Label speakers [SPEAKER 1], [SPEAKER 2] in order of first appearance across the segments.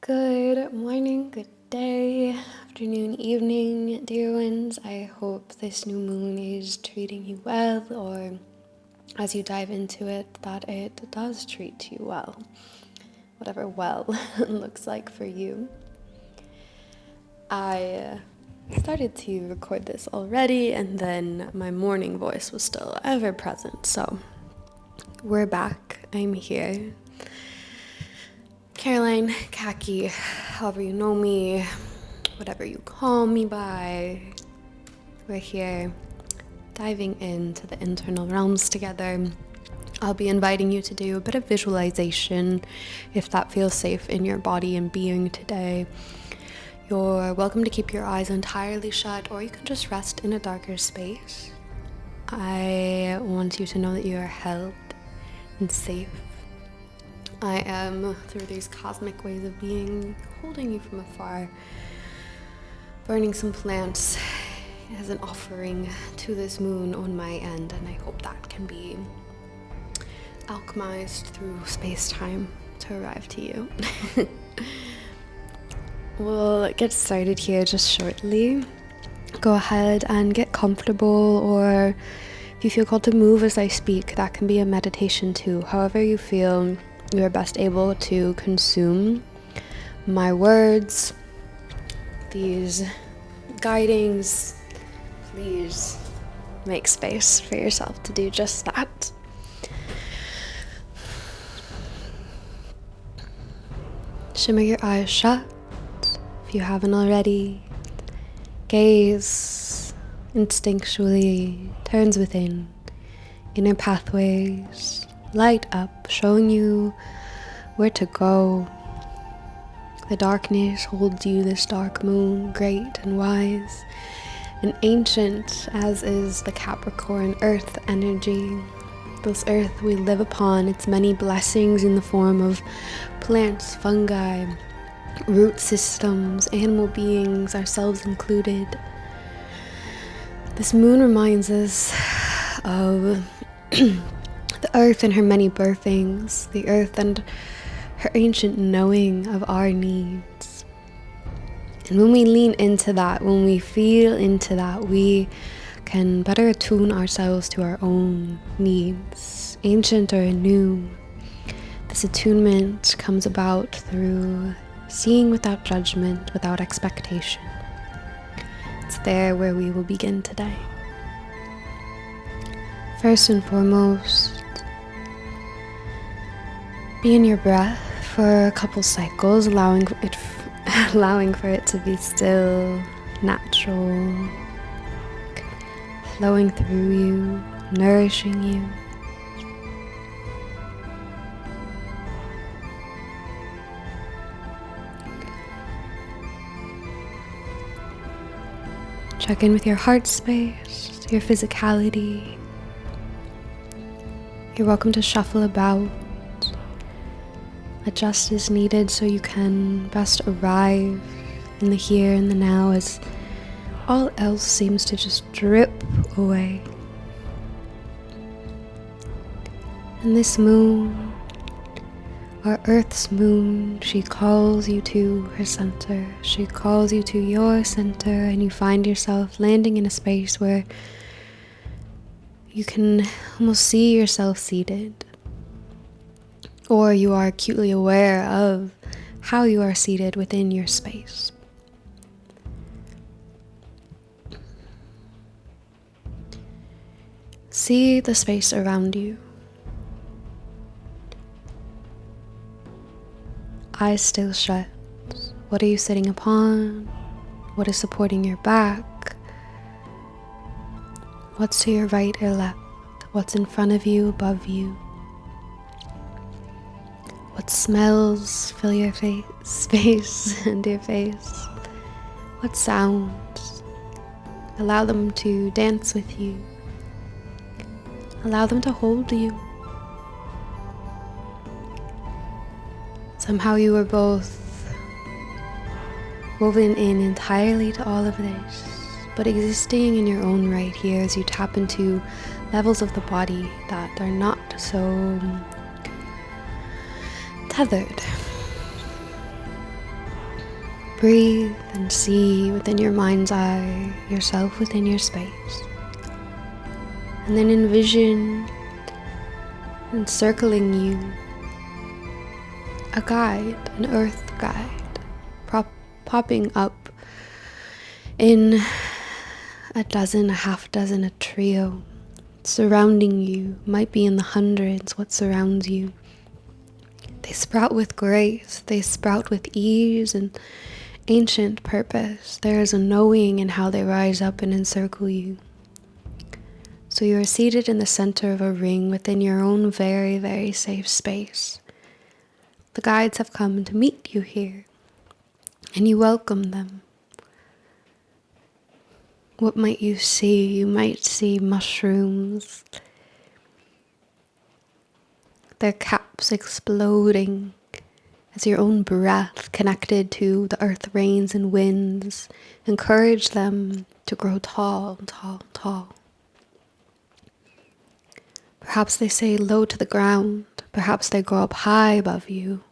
[SPEAKER 1] Good morning, good day, afternoon, evening, dear ones. I hope this new moon is treating you well, or as you dive into it, that it does treat you well. Whatever well looks like for you. I started to record this already, and then my morning voice was still ever present. So we're back. I'm here. Caroline, Kaki, however you know me, whatever you call me by, we're here diving into the internal realms together. I'll be inviting you to do a bit of visualization if that feels safe in your body and being today. You're welcome to keep your eyes entirely shut, or you can just rest in a darker space. I want you to know that you are held and safe. I am, through these cosmic ways of being, holding you from afar, burning some plants as an offering to this moon on my end, and I hope that can be alchemized through space-time to arrive to you. We'll get started here just shortly. Go ahead and get comfortable, or if you feel called to move as I speak, that can be a meditation too. However you feel you are best able to consume my words, these guidings. Please make space for yourself to do just that. Shimmer your eyes shut if you haven't already. Gaze instinctually, turns within, inner pathways light up, showing you where to go. The darkness holds you, this dark moon, great and wise and ancient, as is the Capricorn earth energy. This earth we live upon, its many blessings in the form of plants, fungi, root systems, animal beings, ourselves included. This moon reminds us of the earth and her many birthings, the earth and her ancient knowing of our needs. And when we lean into that, when we feel into that, we can better attune ourselves to our own needs, ancient or new. This attunement comes about through seeing without judgment, without expectation. It's there where we will begin today. First and foremost, be in your breath for a couple cycles, allowing for it to be still, natural, flowing through you, nourishing you. Check in with your heart space, your physicality. You're welcome to shuffle about, adjust as needed so you can best arrive in the here and the now as all else seems to just drip away. And this moon, our Earth's moon, she calls you to her center. She calls you to your center, and you find yourself landing in a space where you can almost see yourself seated, or you are acutely aware of how you are seated within your space. See the space around you. Eyes still shut. What are you sitting upon? What is supporting your back? What's to your right or left? What's in front of you, above you? What smells fill your space and your face? What sounds? Allow them to dance with you. Allow them to hold you. Somehow you are both woven in entirely to all of this, but existing in your own right here as you tap into levels of the body that are not so tethered. breathe and see within your mind's eye yourself within your space. And then envision encircling you a guide, an earth guide, popping up in a half dozen, a trio, surrounding you. Might be in the hundreds what surrounds you. They sprout with grace, they sprout with ease and ancient purpose. There is a knowing in how they rise up and encircle you. So you are seated in the center of a ring within your own very, very safe space. The guides have come to meet you here, and you welcome them. What might you see? You might see mushrooms, their caps exploding as your own breath, connected to the earth rains and winds, encourage them to grow tall, tall, tall. Perhaps they stay low to the ground. Perhaps they grow up high above you.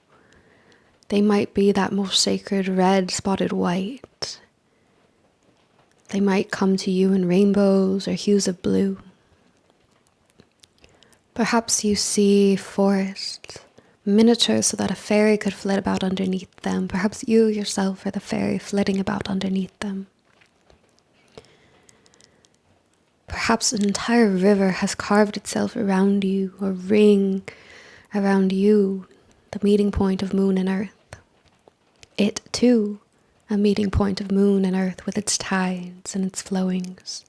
[SPEAKER 1] They might be that most sacred red spotted white. They might come to you in rainbows or hues of blue. Perhaps you see forests, miniature so that a fairy could flit about underneath them. Perhaps you yourself are the fairy flitting about underneath them. Perhaps an entire river has carved itself around you, or ring around you, the meeting point of moon and earth. It, too, a meeting point of moon and earth with its tides and its flowings.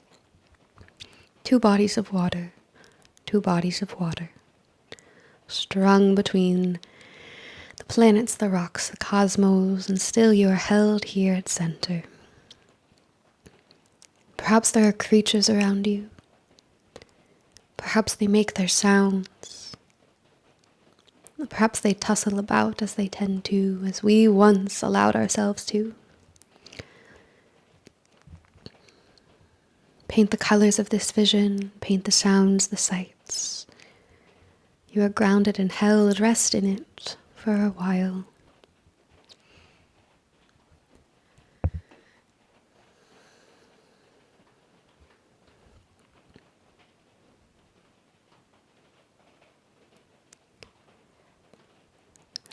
[SPEAKER 1] Two bodies of water, strung between the planets, the rocks, the cosmos, and still you are held here at center. Perhaps there are creatures around you. Perhaps they make their sounds. Perhaps they tussle about as they tend to, as we once allowed ourselves to. Paint the colors of this vision, paint the sounds, the sights. You are grounded and held, rest in it for a while.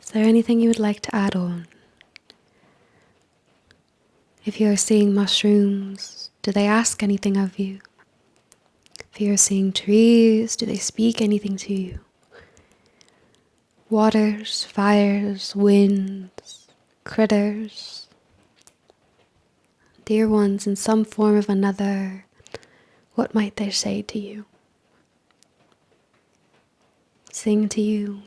[SPEAKER 1] Is there anything you would like to add on? If you are seeing mushrooms, do they ask anything of you? If you are seeing trees, do they speak anything to you? Waters, fires, winds, critters, dear ones in some form of another, what might they say to you? Sing to you?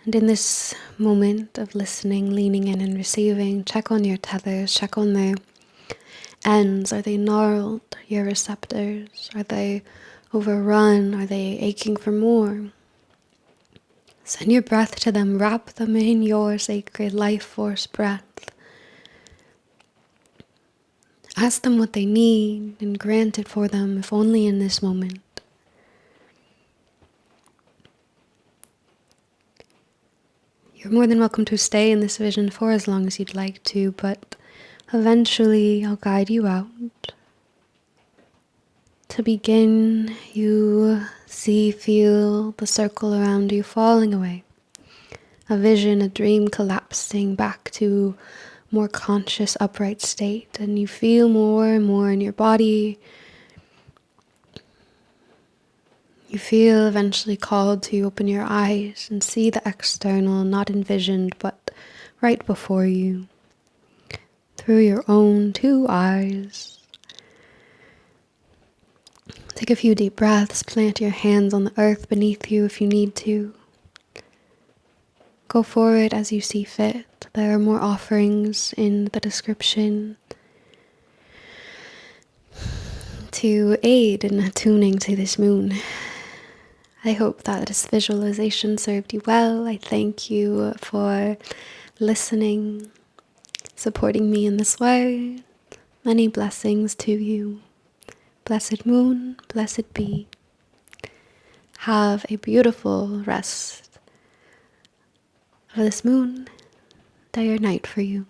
[SPEAKER 1] And in this moment of listening, leaning in and receiving, check on your tethers, check on their ends. Are they gnarled, your receptors? Are they overrun? Are they aching for more? Send your breath to them, wrap them in your sacred life force breath. Ask them what they need and grant it for them, if only in this moment. You're more than welcome to stay in this vision for as long as you'd like to, but eventually I'll guide you out. To begin, you see, feel the circle around you falling away. A vision, a dream collapsing back to more conscious, upright state, and you feel more and more in your body. You feel eventually called to open your eyes and see the external, not envisioned, but right before you, through your own two eyes. Take a few deep breaths, plant your hands on the earth beneath you if you need to. Go forward as you see fit. There are more offerings in the description to aid in attuning to this moon. I hope that this visualization served you well. I thank you for listening, supporting me in this way. Many blessings to you. Blessed moon, blessed be. Have a beautiful rest of this moon, day or night for you.